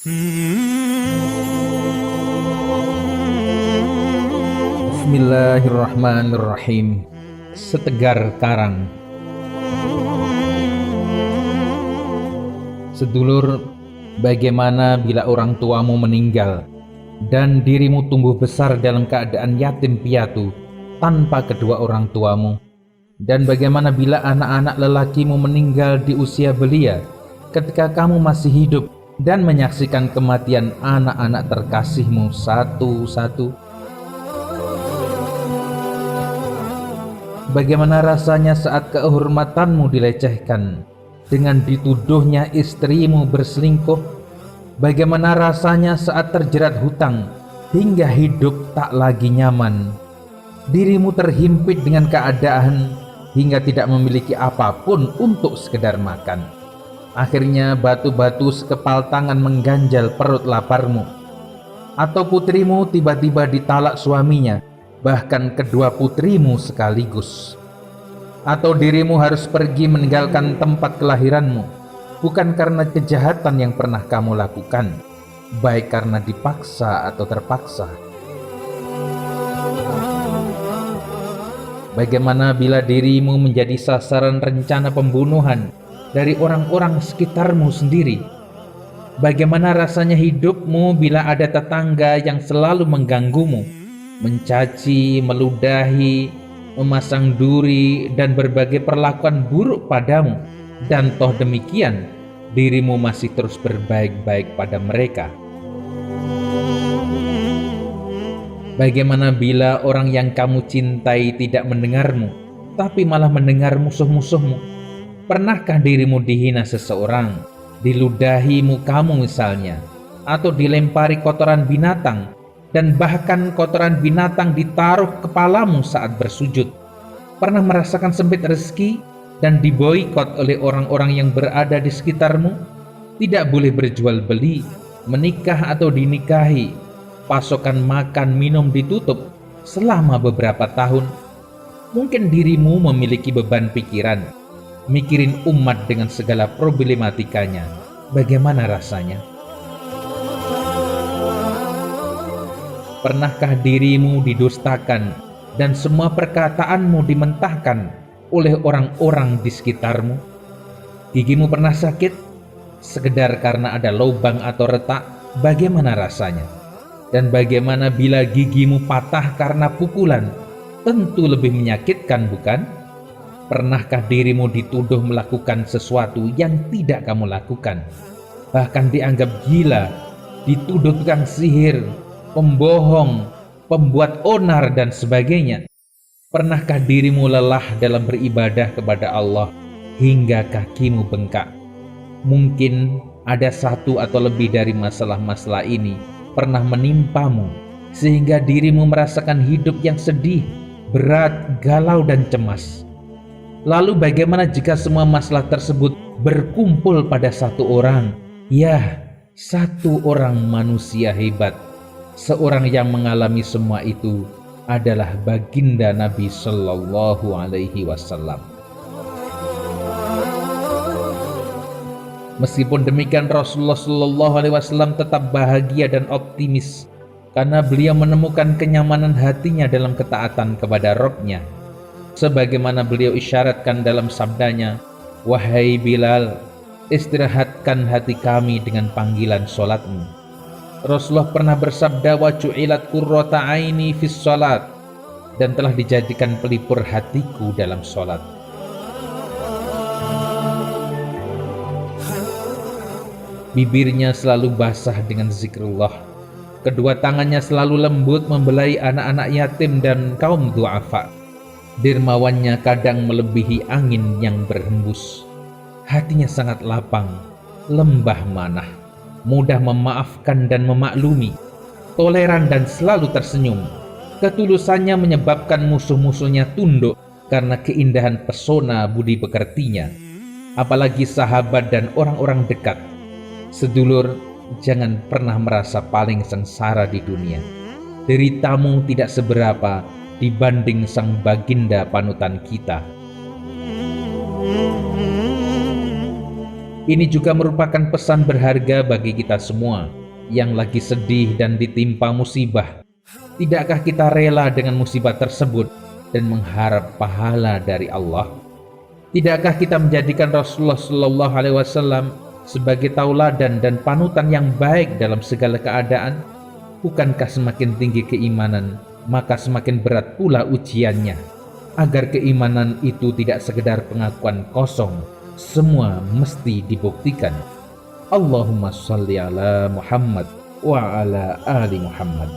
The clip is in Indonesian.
Bismillahirrahmanirrahim. Setegar karang. Sedulur, bagaimana bila orang tuamu meninggal dan dirimu tumbuh besar dalam keadaan yatim piatu tanpa kedua orang tuamu? Dan bagaimana bila anak-anak lelakimu meninggal di usia belia ketika kamu masih hidup dan menyaksikan kematian anak-anak terkasihmu satu-satu? Bagaimana rasanya saat kehormatanmu dilecehkan dengan dituduhnya istrimu berselingkuh? Bagaimana rasanya saat terjerat hutang hingga hidup tak lagi nyaman? Dirimu terhimpit dengan keadaan hingga tidak memiliki apapun untuk sekedar makan. Akhirnya batu-batu sekepal tangan mengganjal perut laparmu. Atau putrimu tiba-tiba ditalak suaminya, bahkan kedua putrimu sekaligus. Atau dirimu harus pergi meninggalkan tempat kelahiranmu, bukan karena kejahatan yang pernah kamu lakukan, baik karena dipaksa atau terpaksa. Bagaimana bila dirimu menjadi sasaran rencana pembunuhan dari orang-orang sekitarmu sendiri? Bagaimana rasanya hidupmu bila ada tetangga yang selalu mengganggumu, mencaci, meludahi, memasang duri, dan berbagai perlakuan buruk padamu, dan toh demikian dirimu masih terus berbaik-baik pada mereka? Bagaimana bila orang yang kamu cintai tidak mendengarmu, tapi malah mendengar musuh-musuhmu? Pernahkah dirimu dihina seseorang, diludahi mukamu misalnya, atau dilempari kotoran binatang, dan bahkan kotoran binatang ditaruh kepalamu saat bersujud? Pernah merasakan sempit rezeki dan diboikot oleh orang-orang yang berada di sekitarmu? Tidak boleh berjual beli, menikah atau dinikahi, pasokan makan minum ditutup selama beberapa tahun. Mungkin dirimu memiliki beban pikiran, mikirin umat dengan segala problematikanya. Bagaimana rasanya? Pernahkah dirimu didustakan dan semua perkataanmu dimentahkan oleh orang-orang di sekitarmu? Gigimu pernah sakit sekedar karena ada lubang atau retak? Bagaimana rasanya? Dan bagaimana bila gigimu patah karena pukulan? Tentu lebih menyakitkan, bukan? Pernahkah dirimu dituduh melakukan sesuatu yang tidak kamu lakukan, bahkan dianggap gila, dituduh tukang sihir, pembohong, pembuat onar, dan sebagainya? Pernahkah dirimu lelah dalam beribadah kepada Allah hingga kakimu bengkak? Mungkin ada satu atau lebih dari masalah-masalah ini pernah menimpamu, sehingga dirimu merasakan hidup yang sedih, berat, galau, dan cemas. Lalu bagaimana jika semua masalah tersebut berkumpul pada satu orang? Ya, satu orang manusia hebat. Seorang yang mengalami semua itu adalah baginda Nabi Sallallahu Alaihi Wasallam. Meskipun demikian, Rasulullah Sallallahu Alaihi Wasallam tetap bahagia dan optimis karena beliau menemukan kenyamanan hatinya dalam ketaatan kepada Rabb-Nya. Sebagaimana beliau isyaratkan dalam sabdanya, "Wahai Bilal, istirahatkan hati kami dengan panggilan solatmu." Rasulullah pernah bersabda, "Wa ju'ilat qurrata aini fis salat," dan telah dijadikan pelipur hatiku dalam solat. Bibirnya selalu basah dengan zikrullah. Kedua tangannya selalu lembut membelai anak-anak yatim dan kaum du'afa. Dermawannya kadang melebihi angin yang berhembus. Hatinya sangat lapang, lembah manah, mudah memaafkan dan memaklumi, toleran dan selalu tersenyum. Ketulusannya menyebabkan musuh-musuhnya tunduk karena keindahan pesona budi pekertinya, apalagi sahabat dan orang-orang dekat. Sedulur, jangan pernah merasa paling sengsara di dunia. Deritamu tidak seberapa dibanding sang baginda panutan kita. Ini juga merupakan pesan berharga bagi kita semua yang lagi sedih dan ditimpa musibah. Tidakkah kita rela dengan musibah tersebut dan mengharap pahala dari Allah? Tidakkah kita menjadikan Rasulullah Shallallahu Alaihi Wasallam sebagai tauladan dan panutan yang baik dalam segala keadaan? Bukankah semakin tinggi keimanan, maka semakin berat pula ujiannya? Agar keimanan itu tidak sekedar pengakuan kosong, semua mesti dibuktikan. Allahumma shalli ala Muhammad wa ala ali Muhammad.